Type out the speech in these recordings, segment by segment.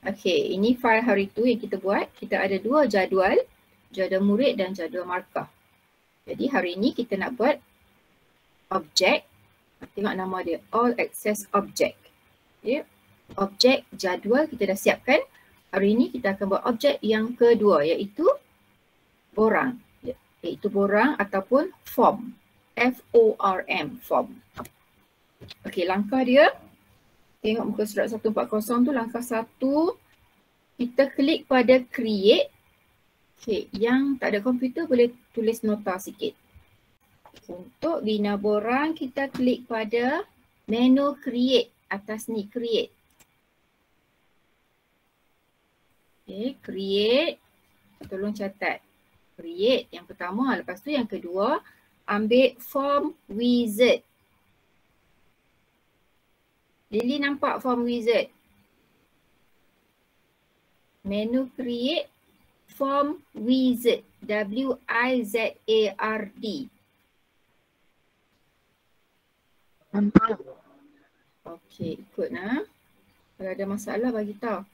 Okey, ini file hari tu yang kita buat. Kita ada dua jadual, jadual murid dan jadual markah. Jadi hari ini kita nak buat objek. Tengok nama dia, all access object. Okay. Objek jadual kita dah siapkan. Hari ini kita akan buat objek yang kedua iaitu borang. Iaitu borang ataupun form. F-O-R-M, form. Okey, langkah dia. Tengok muka surat 140 tu, langkah 1. Kita klik pada create. Okay, yang tak ada komputer boleh tulis nota sikit. Untuk bina borang, kita klik pada menu create. Atas ni, create. Okay, create. Tolong catat. Create yang pertama. Lepas tu yang kedua, ambil form wizard. Lily nampak form wizard? Menu create, form wizard. W-I-Z-A-R-D. Nampak. Okey, ikut nah. Kalau ada masalah bagi tahu.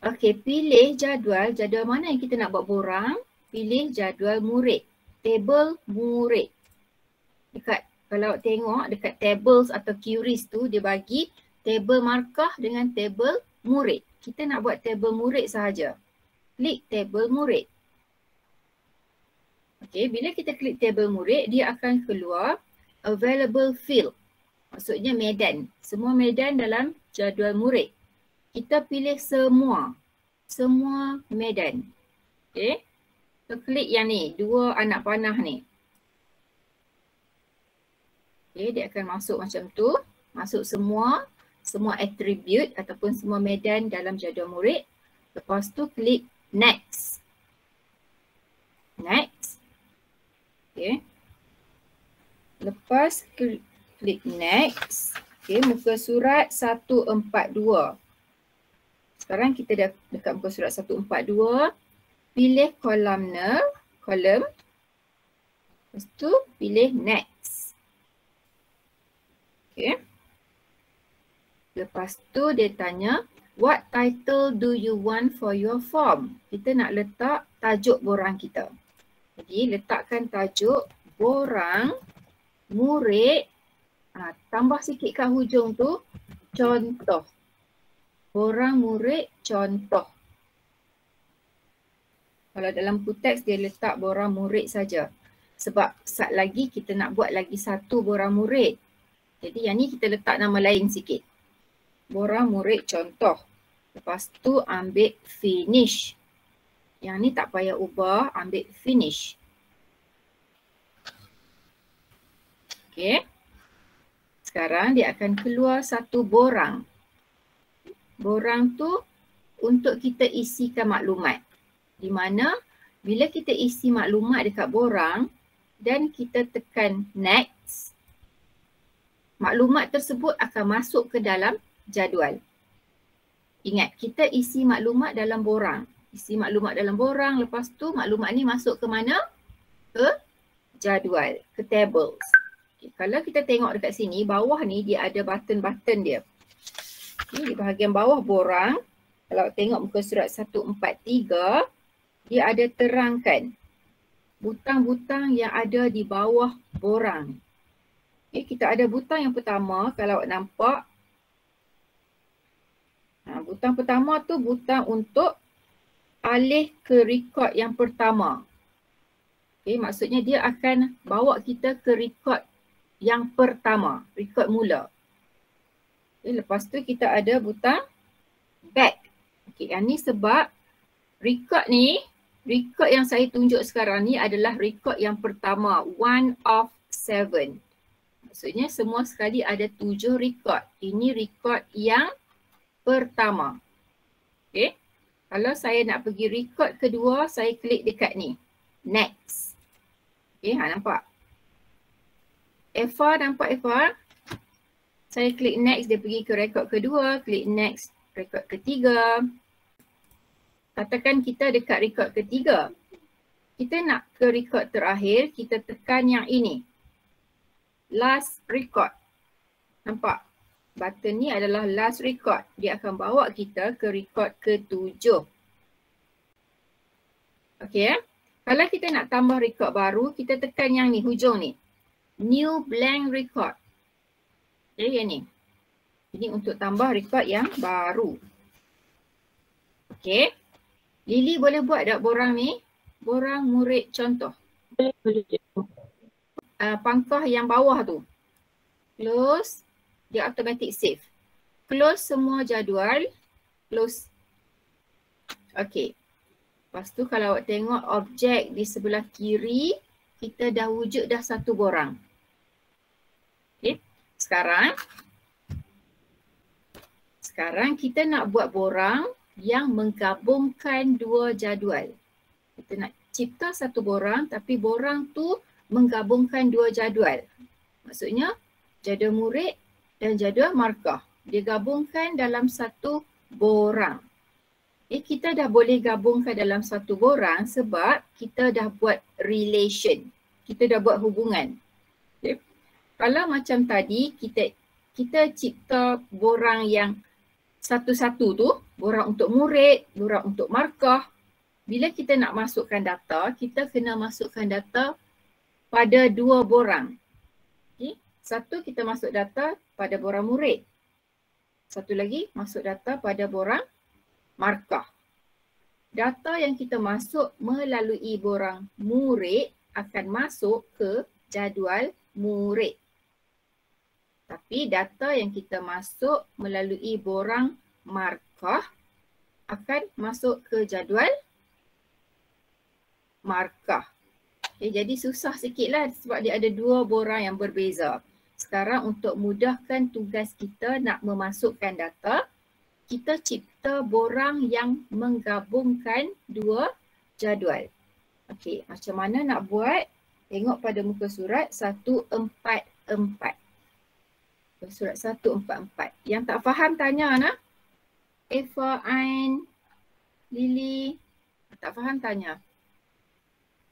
Okey, pilih jadual. Jadual mana yang kita nak buat borang? Pilih jadual murid. Table murid. Kalau tengok dekat tables atau queries tu dia bagi table markah dengan table murid. Kita nak buat table murid sahaja. Klik table murid. Okey, bila kita klik table murid dia akan keluar available field. Maksudnya medan. Semua medan dalam jadual murid. Kita pilih semua. Semua medan. Okey. So klik yang ni, dua anak panah ni. Okay, dia akan masuk macam tu. Masuk semua attribute ataupun semua medan dalam jadual murid. Lepas tu klik next. Next. Okay. Lepas klik next. Okay, muka surat 142. Sekarang kita dah dekat muka surat 142. Pilih kolumner, kolom. Lepas tu pilih next. Okay. Lepas tu dia tanya, what title do you want for your form? Kita nak letak tajuk borang kita. Jadi letakkan tajuk borang murid. Tambah sikit kat hujung tu, contoh. Borang murid contoh. Kalau dalam teks dia letak borang murid saja. Sebab sat lagi kita nak buat lagi satu borang murid. Jadi yang ni kita letak nama lain sikit. Borang murid contoh. Lepas tu ambil finish. Yang ni tak payah ubah, ambil finish. Okay. Sekarang dia akan keluar satu borang. Borang tu untuk kita isikan maklumat. Di mana bila kita isi maklumat dekat borang dan kita tekan next, maklumat tersebut akan masuk ke dalam jadual. Ingat, kita isi maklumat dalam borang. Isi maklumat dalam borang, lepas tu maklumat ni masuk ke mana? Ke jadual, ke tables. Okay, kalau kita tengok dekat sini, bawah ni dia ada button-button dia. Okay, di bahagian bawah borang, kalau tengok muka surat 143, dia ada terangkan butang-butang yang ada di bawah borang. Okay, kita ada butang yang pertama, kalau nampak. Butang pertama tu butang untuk alih ke rekod yang pertama. Okay, maksudnya dia akan bawa kita ke rekod yang pertama, rekod mula. Okay, lepas tu kita ada butang back. Okay, yang ni sebab rekod ni, rekod yang saya tunjuk sekarang ni adalah rekod yang pertama, 1 of 7. Maksudnya semua sekali ada 7 rekod. Ini rekod yang pertama. Okay. Kalau saya nak pergi rekod kedua, saya klik dekat ni. Next. Okay, nampak? Eva, nampak Eva? Saya klik next, dia pergi ke rekod kedua. Klik next, rekod ketiga. Katakan kita dekat rekod ketiga. Kita nak ke rekod terakhir, kita tekan yang ini. Last record. Nampak? Button ni adalah last record. Dia akan bawa kita ke record ke-7. Okey. Kalau kita nak tambah record baru, kita tekan yang ni, hujung ni. New blank record. Okay, yang ni. Ini untuk tambah record yang baru. Okey. Lily boleh buat tak borang ni? Borang murid contoh. Boleh cikgu. Pangkah yang bawah tu. Close. Dia automatic save. Close semua jadual. Close. Okey. Lepas tu kalau awak tengok objek di sebelah kiri, kita dah wujud dah satu borang. Okey. Sekarang kita nak buat borang yang menggabungkan dua jadual. Kita nak cipta satu borang tapi borang tu menggabungkan dua jadual. Maksudnya jadual murid dan jadual markah. Dia gabungkan dalam satu borang. Kita dah boleh gabungkan dalam satu borang sebab kita dah buat relation. Kita dah buat hubungan. Okay. Kalau macam tadi kita cipta borang yang satu-satu tu, borang untuk murid, borang untuk markah. Bila kita nak masukkan data, kita kena masukkan data pada dua borang. Okay. Satu kita masuk data pada borang murid. Satu lagi masuk data pada borang markah. Data yang kita masuk melalui borang murid akan masuk ke jadual murid. Tapi data yang kita masuk melalui borang markah akan masuk ke jadual markah. Okay, jadi susah sikit lah sebab dia ada dua borang yang berbeza. Sekarang untuk mudahkan tugas kita nak memasukkan data, kita cipta borang yang menggabungkan dua jadual. Okey, macam mana nak buat? Tengok pada muka surat 144. Muka surat 144. Yang tak faham tanya nak. Eva, Ain, Lily. Tak faham tanya.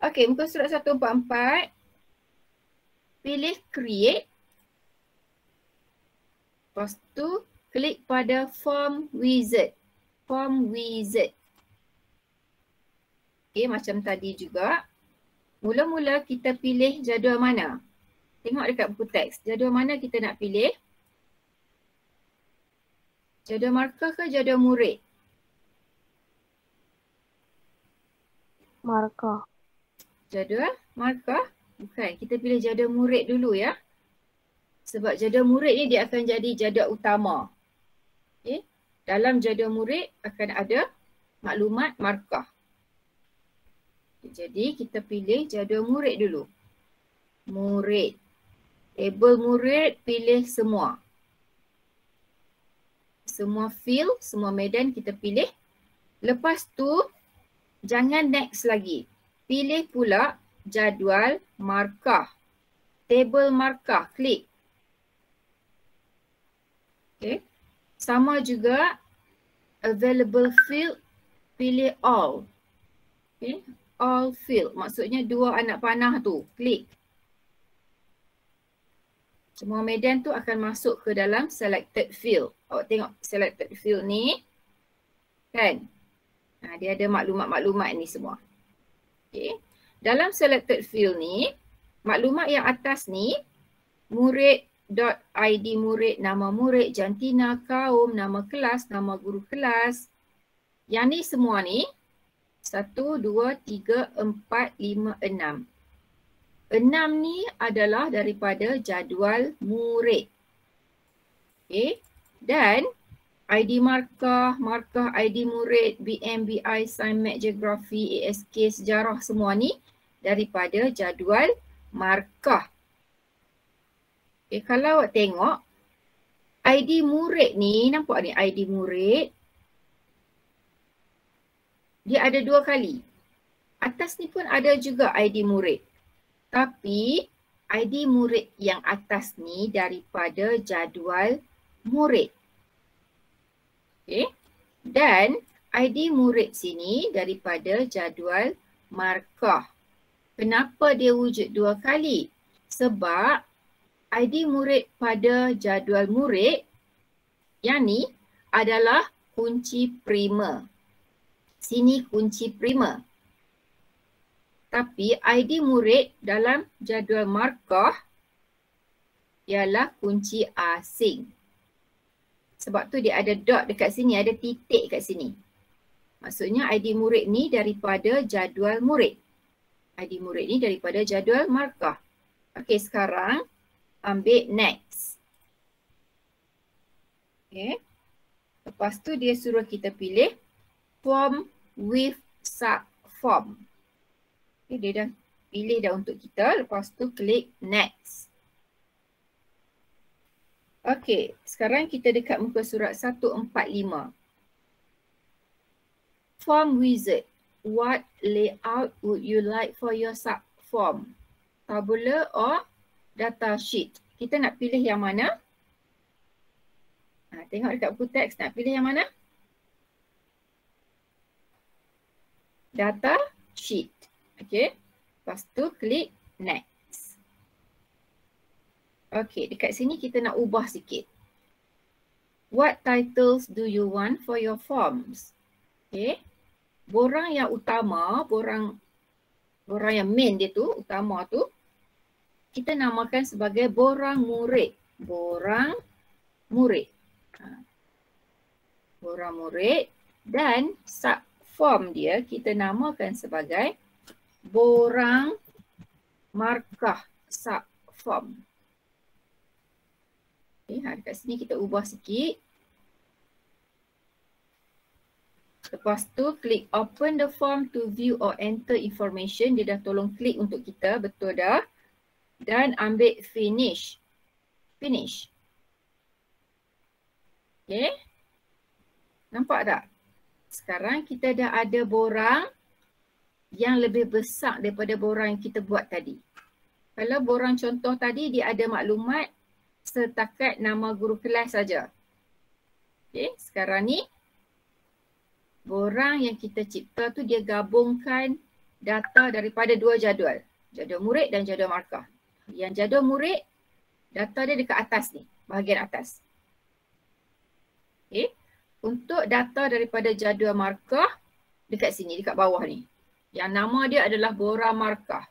Okey, muka surat 144. Pilih create. Lepas tu klik pada form wizard. Form wizard. Okay, macam tadi juga. Mula-mula kita pilih jadual mana? Tengok dekat buku teks. Jadual mana kita nak pilih? Jadual markah ke jadual murid? Markah. Jadual markah? Bukan. Kita pilih jadual murid dulu ya. Sebab jadual murid ni dia akan jadi jadual utama. Okay. Dalam jadual murid akan ada maklumat markah. Jadi kita pilih jadual murid dulu. Murid. Label murid pilih semua. Semua field, semua medan kita pilih. Lepas tu jangan next lagi. Pilih pula jadual markah. Table markah, klik. Okay. Sama juga available field, pilih all. Okay. All field, maksudnya dua anak panah tu, klik. Semua medan tu akan masuk ke dalam selected field. Awak tengok selected field ni, kan? Dia ada maklumat-maklumat ni semua. Okay. Dalam selected field ni, maklumat yang atas ni, murid.id murid, nama murid, jantina, kaum, nama kelas, nama guru kelas. Yang ni semua ni 1, 2, 3, 4, 5, 6. 6 ni adalah daripada jadual murid. Okay. Dan ID markah, markah ID murid, BM, BI, SciMath, Geografi, ASK, sejarah semua ni daripada jadual markah. Okay, kalau awak tengok ID murid ni, nampak ni ID murid. Dia ada dua kali. Atas ni pun ada juga ID murid. Tapi ID murid yang atas ni daripada jadual murid. Okay. Dan ID murid sini daripada jadual markah. Kenapa dia wujud dua kali? Sebab ID murid pada jadual murid Yang ni adalah kunci prima. Sini kunci prima. Tapi ID murid dalam jadual markah ialah kunci asing. Sebab tu dia ada dot dekat sini, ada titik kat sini. Maksudnya ID murid ni daripada jadual murid. ID murid ni daripada jadual markah. Okey, sekarang ambil next. Okey. Lepas tu dia suruh kita pilih form with subform. Okay, dia dah pilih dah untuk kita. Lepas tu klik next. Okey, sekarang kita dekat muka surat 145. Form wizard. What layout would you like for your subform? Tabular or data sheet? Kita nak pilih yang mana? Tengok dekat buku teks, nak pilih yang mana? Data sheet. Okey. Lepas tu klik next. Okey, dekat sini kita nak ubah sikit. What titles do you want for your forms? Okey. Borang yang utama, borang yang main dia tu, utama tu, kita namakan sebagai borang murid. Borang murid. Borang murid dan subform dia kita namakan sebagai borang markah subform. Okay, dekat sini kita ubah sikit. Lepas tu klik open the form to view or enter information. Dia dah tolong klik untuk kita, betul dah. Dan ambil finish. Finish. Okay. Nampak tak? Sekarang kita dah ada borang yang lebih besar daripada borang yang kita buat tadi. Kalau borang contoh tadi dia ada maklumat setakat nama guru kelas saja. Okay, sekarang ni borang yang kita cipta tu dia gabungkan data daripada dua jadual. Jadual murid dan jadual markah. Yang jadual murid, data dia dekat atas ni, bahagian atas. Okay. Untuk data daripada jadual markah, dekat sini, dekat bawah ni. Yang nama dia adalah borang markah.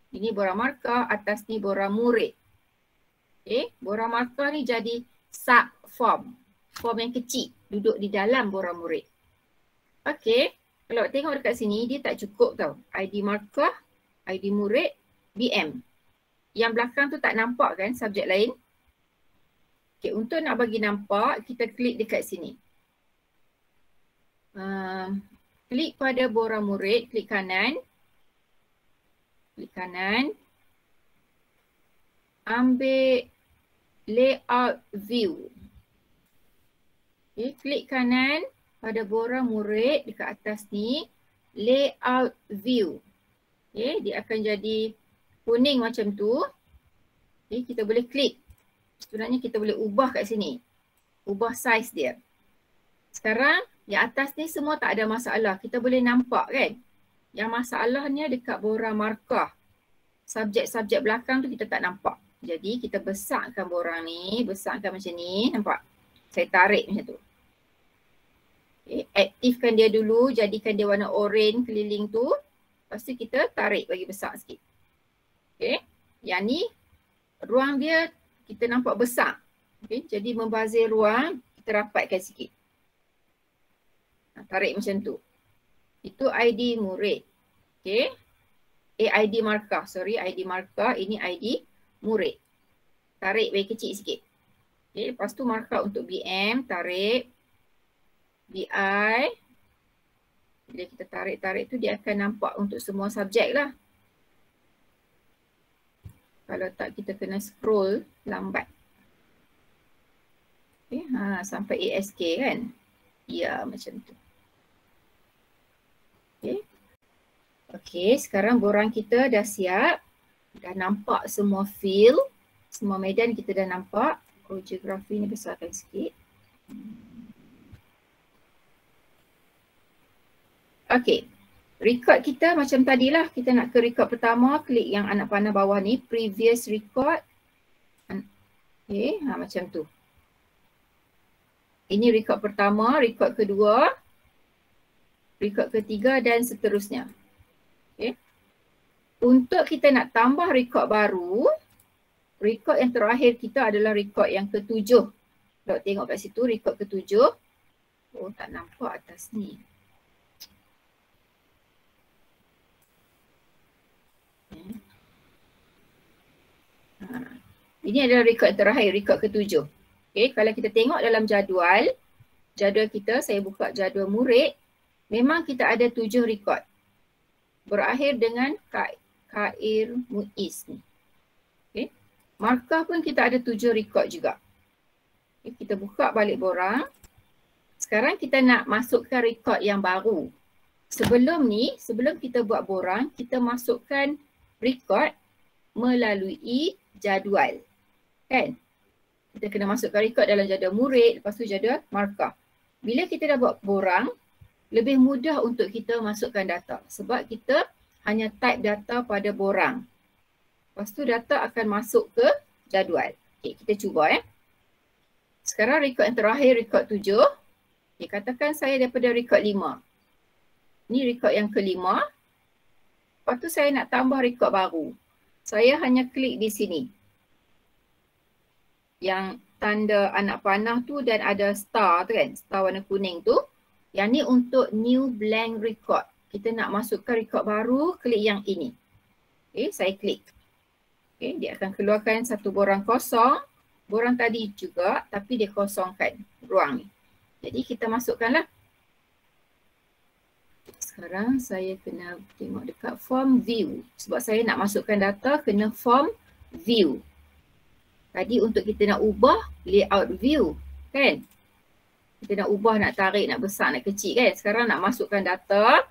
Ini borang markah, atas ni borang murid. Okay. Borang markah ni jadi subform. Form yang kecil, duduk di dalam borang murid. Okay. Kalau tengok dekat sini, dia tak cukup tau. ID markah, ID murid, BM. Yang belakang tu tak nampak kan subjek lain? Okay, untuk nak bagi nampak, kita klik dekat sini. Klik pada borang murid, klik kanan. Klik kanan. Ambil layout view. Okay, klik kanan pada borang murid dekat atas ni. Layout view. Okay, dia akan jadi kuning macam tu. Okay, kita boleh klik. Sebenarnya kita boleh ubah kat sini. Ubah size dia. Sekarang yang atas ni semua tak ada masalah. Kita boleh nampak kan. Yang masalahnya dekat borang markah. Subjek-subjek belakang tu kita tak nampak. Jadi kita besarkan borang ni. Besarkan macam ni. Nampak? Saya tarik macam tu. Okay, aktifkan dia dulu. Jadikan dia warna oren keliling tu. Lepas tu kita tarik bagi besar sikit. Okay. Yang ni ruang dia kita nampak besar. Okay. Jadi membazir ruang, kita rapatkan sikit. Tarik macam tu. Itu ID murid. Okay. ID markah. Sorry, ID markah. Ini ID murid. Tarik bagi kecil sikit. Okay. Lepas tu markah untuk BM. Tarik. BI. Bila kita tarik-tarik tu dia akan nampak untuk semua subjek lah. Kalau tak kita kena scroll lambat. Okay, sampai ASK kan? Ya, macam tu. Okay. Okay, sekarang borang kita dah siap. Dah nampak semua field. Semua medan kita dah nampak. Oh, geografi ni besarkan sikit. Okay. Record kita macam tadilah. Kita nak ke record pertama. Klik yang anak panah bawah ni. Previous record. Okay. Macam tu. Ini rekod pertama, rekod kedua, rekod ketiga dan seterusnya. Okay. Untuk kita nak tambah rekod baru, rekod yang terakhir kita adalah rekod yang ketujuh. Kalau tengok kat situ rekod ketujuh. Oh, tak nampak atas ni. Ini adalah rekod terakhir, rekod ketujuh. Okay, kalau kita tengok dalam jadual kita, saya buka jadual murid, memang kita ada 7 rekod. Berakhir dengan Khair Muiz ni. Okay. Markah pun kita ada 7 rekod juga. Okay, kita buka balik borang. Sekarang kita nak masukkan rekod yang baru. Sebelum ni, sebelum kita buat borang, kita masukkan rekod melalui jadual. Kan? Kita kena masukkan rekod dalam jadual murid, lepas tu jadual markah. Bila kita dah buat borang, lebih mudah untuk kita masukkan data. Sebab kita hanya type data pada borang. Lepas tu data akan masuk ke jadual. Okay, kita cuba Sekarang rekod yang terakhir, rekod 7. Okay, katakan saya daripada rekod 5. Ni rekod yang kelima. Lepas tu saya nak tambah rekod baru. Saya hanya klik di sini. Yang tanda anak panah tu dan ada star tu kan, star warna kuning tu. Yang ni untuk new blank record. Kita nak masukkan rekod baru, klik yang ini. Okay, saya klik. Okay, dia akan keluarkan satu borang kosong. Borang tadi juga, tapi dia kosongkan ruang ni. Jadi kita masukkanlah. Sekarang saya kena tengok dekat form view. Sebab saya nak masukkan data, kena form view. Tadi untuk kita nak ubah layout view, kan? Kita nak ubah, nak tarik, nak besar, nak kecil kan? Sekarang nak masukkan data,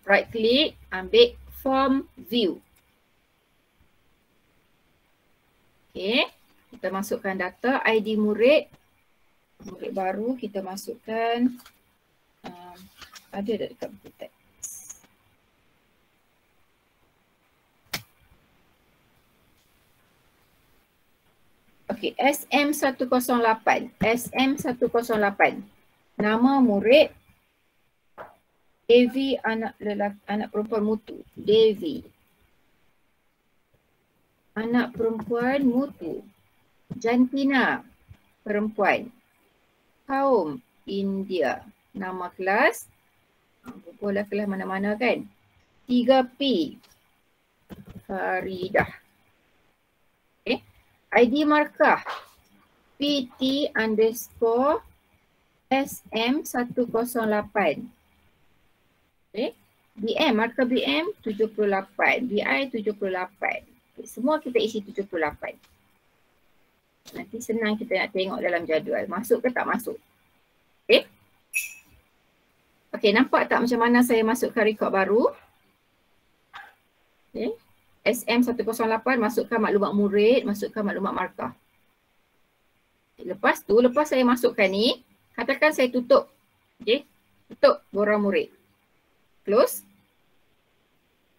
right click, ambil form view. Okay, kita masukkan data, ID murid. Murid baru kita masukkan, ada dekat buku teks. Okey, SM108. SM108. Nama murid Devi, anak perempuan mutu. Devi. Anak perempuan mutu. Jantina, perempuan. Kaum India. Nama kelas. Boleh kelas mana-mana kan. 3P. Faridah. Okay. ID markah PT underscore SM108. Okay. BM, markah BM 78. BI 78. Okay. Semua kita isi 78. Nanti senang kita nak tengok dalam jadual. Masuk ke tak masuk. Okay. Okay, nampak tak macam mana saya masukkan rekod baru? Okay. SM108, masukkan maklumat murid, masukkan maklumat markah. Lepas tu, lepas saya masukkan ni, katakan saya tutup. Okay, tutup borang murid. Close.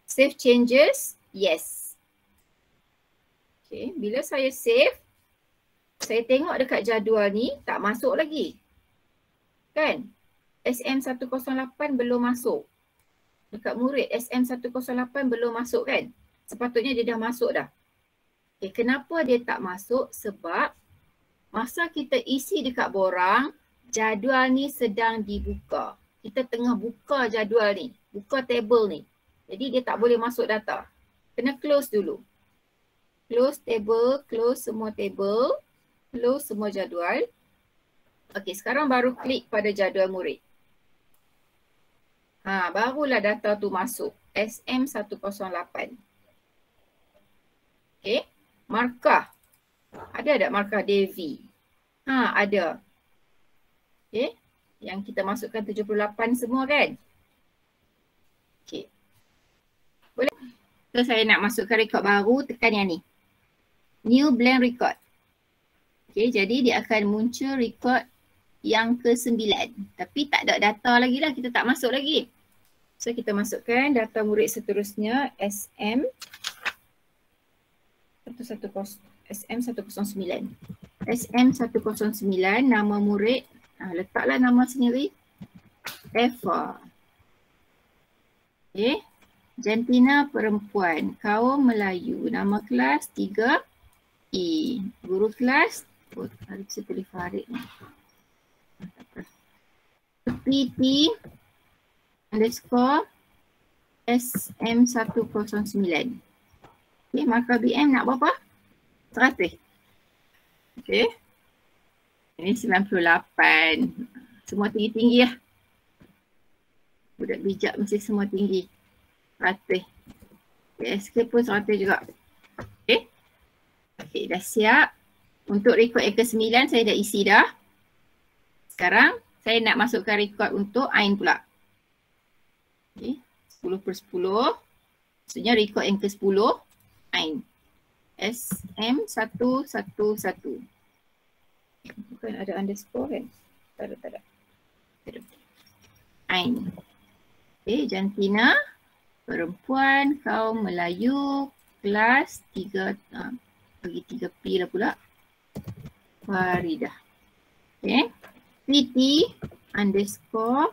Save changes, yes. Okay, bila saya save, saya tengok dekat jadual ni, tak masuk lagi. Kan? SM108 belum masuk. Dekat murid SM108 belum masuk kan? Sepatutnya dia dah masuk dah. Okay, kenapa dia tak masuk? Sebab masa kita isi dekat borang, jadual ni sedang dibuka. Kita tengah buka jadual ni, buka table ni. Jadi dia tak boleh masuk data. Kena close dulu. Close table, close semua table, close semua jadual. Okey, sekarang baru klik pada jadual murid. Barulah data tu masuk. SM108. Okey, markah. Ada tak markah Devi? Ada. Okey, yang kita masukkan 78 semua kan? Okey. Boleh? So saya nak masukkan rekod baru, tekan yang ni. New blank record. Okey, jadi dia akan muncul rekod yang ke-9. Tapi tak ada data lagi lah, kita tak masuk lagi. So kita masukkan data murid seterusnya SM109. SM109 nama murid Letaklah nama sendiri. Eva. Okay. Jantina perempuan. Kaum Melayu. Nama kelas 3E. Guru kelas. Hari saya boleh farik ni. PT underscore SM109. Okay, markah BM nak berapa? 100. Okay. Ini 98. Semua tinggi-tinggi lah. Budak bijak mesti semua tinggi. 100. SK pun 100 juga. Okay. Okay, dah siap. Untuk rekod yang ke-9 saya dah isi dah. Sekarang saya nak masukkan rekod untuk Ain pula. Okay. 10/10. Maksudnya rekod yang ke-10 Ain. SM111. Bukan ada underscore kan? Tak ada. Ain. Okay, Jantina perempuan, kaum Melayu, kelas 3, bagi 3P lah pula. Faridah. Okay. PT underscore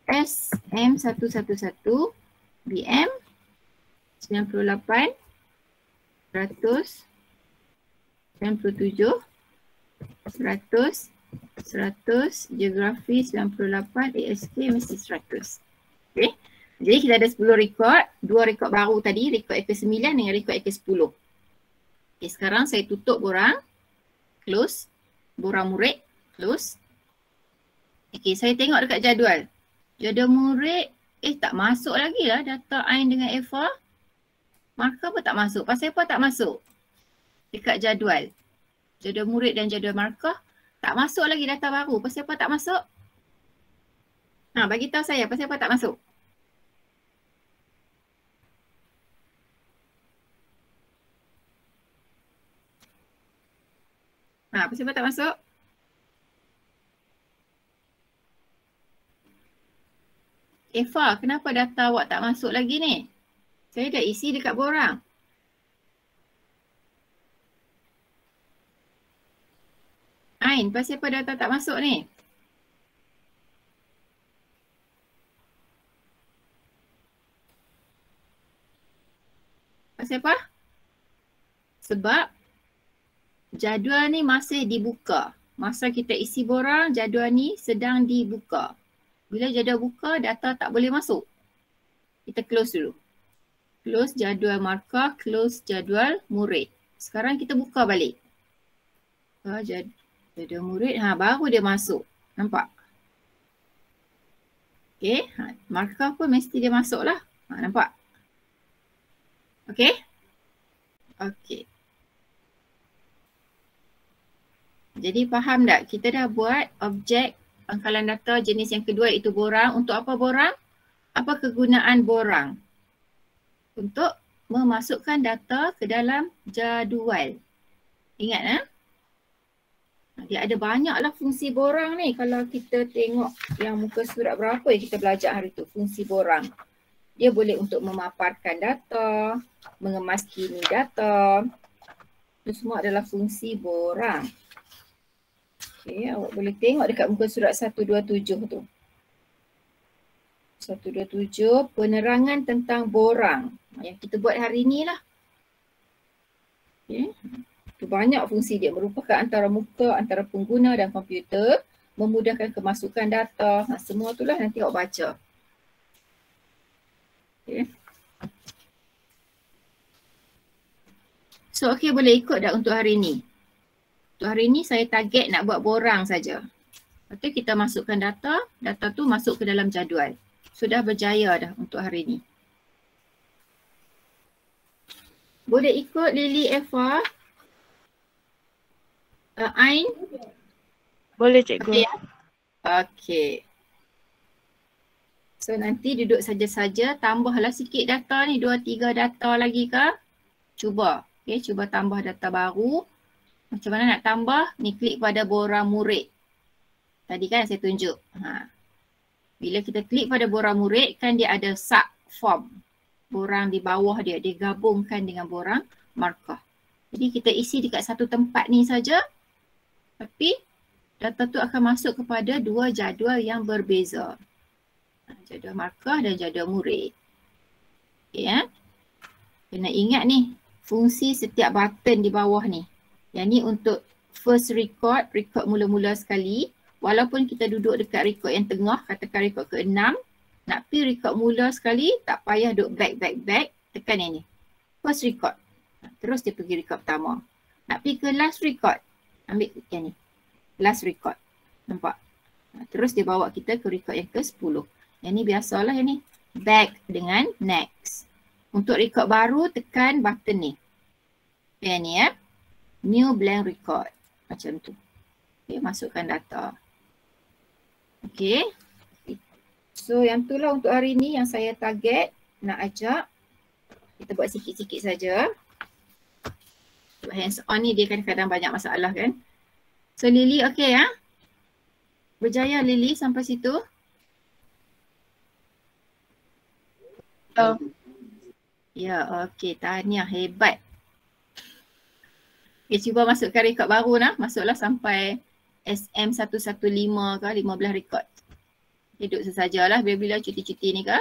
SM111 BM 98 100 97 100 geografi 98 ASK mesti 100. Okay. Jadi kita ada 10 rekod, 2 rekod baru tadi, rekod ke-9 dengan rekod ke-10. Okay, sekarang saya tutup borang, close, borang murid, close. Okay, saya tengok dekat jadual. Jadual murid, tak masuk lagi lah data Ain dengan Eva. Markah pun tak masuk. Pasal apa tak masuk? Dekat jadual. Jadual murid dan jadual markah. Tak masuk lagi data baru. Pasal apa tak masuk? Bagi tahu saya pasal apa tak masuk? Pasal apa tak masuk? Eva, kenapa data awak tak masuk lagi ni? Saya dah isi dekat borang. Ain, pasal apa data tak masuk ni? Pasal apa? Sebab jadual ni masih dibuka. Masa kita isi borang, jadual ni sedang dibuka. Bila jadual buka, data tak boleh masuk. Kita close dulu. Close jadual markah, close jadual murid. Sekarang kita buka balik. Jadual murid, baru dia masuk. Nampak? Okay, markah pun mesti dia masuk lah. Nampak? Okay? Okay. Jadi faham tak? Kita dah buat objek pangkalan data jenis yang kedua iaitu borang. Untuk apa borang? Apa kegunaan borang? Untuk memasukkan data ke dalam jadual. Ingat dia ada banyaklah fungsi borang ni. Kalau kita tengok yang muka surat berapa yang kita belajar hari tu, fungsi borang. Dia boleh untuk memaparkan data, mengemaskini data. Itu semua adalah fungsi borang. Okay, awak boleh tengok dekat muka surat 127 tu. 127, penerangan tentang borang. Yang kita buat hari ni lah. Okay. Itu banyak fungsi dia. Merupakan antara muka, antara pengguna dan komputer. Memudahkan kemasukan data. Semua tu lah nanti awak baca. Okay. So, okay, boleh ikut dah untuk hari ni. Untuk hari ni saya target nak buat borang saja. Lepas tu kita masukkan data, data tu masuk ke dalam jadual. Sudah berjaya dah untuk hari ni. Boleh ikut Lily, Eva, Ain? Boleh cikgu. Okay. So nanti duduk saja-saja, tambahlah sikit data ni, 2-3 data lagi ke? Cuba. Okay, cuba tambah data baru. Macam mana nak tambah? Ni klik pada borang murid. Tadi kan saya tunjuk. Bila kita klik pada borang murid, kan dia ada sub form. Borang di bawah dia, dia gabungkan dengan borang markah. Jadi kita isi dekat satu tempat ni saja. Tapi data tu akan masuk kepada dua jadual yang berbeza. Jadual markah dan jadual murid. Okay, ya. Kena ingat ni, fungsi setiap button di bawah ni. Yang ni untuk first record mula-mula sekali. Walaupun kita duduk dekat record yang tengah, katakan record ke-6, nak pergi record mula sekali, tak payah duduk back, tekan yang ni. First record. Terus dia pergi record pertama. Nak pergi ke last record, ambil yang ni. Last record. Nampak? Terus dia bawa kita ke record yang ke-10. Yang ni biasalah yang ni. Back dengan next. Untuk record baru, tekan button ni. Yang ni ya. New blank record. Macam tu. Okay, masukkan data. Okay. So yang tu lah untuk hari ni yang saya target nak ajak. Kita buat sikit-sikit saja. Hands on ni dia kadang-kadang banyak masalah kan. So Lily okay ya? Berjaya Lily sampai situ? Ya, okey. Tahniah, hebat. Okay, cuba masukkan rekod baru nah. Masuklah sampai SM115 ke 15 rekod. Duduk sesajalah bila-bila cuti-cuti ni ke.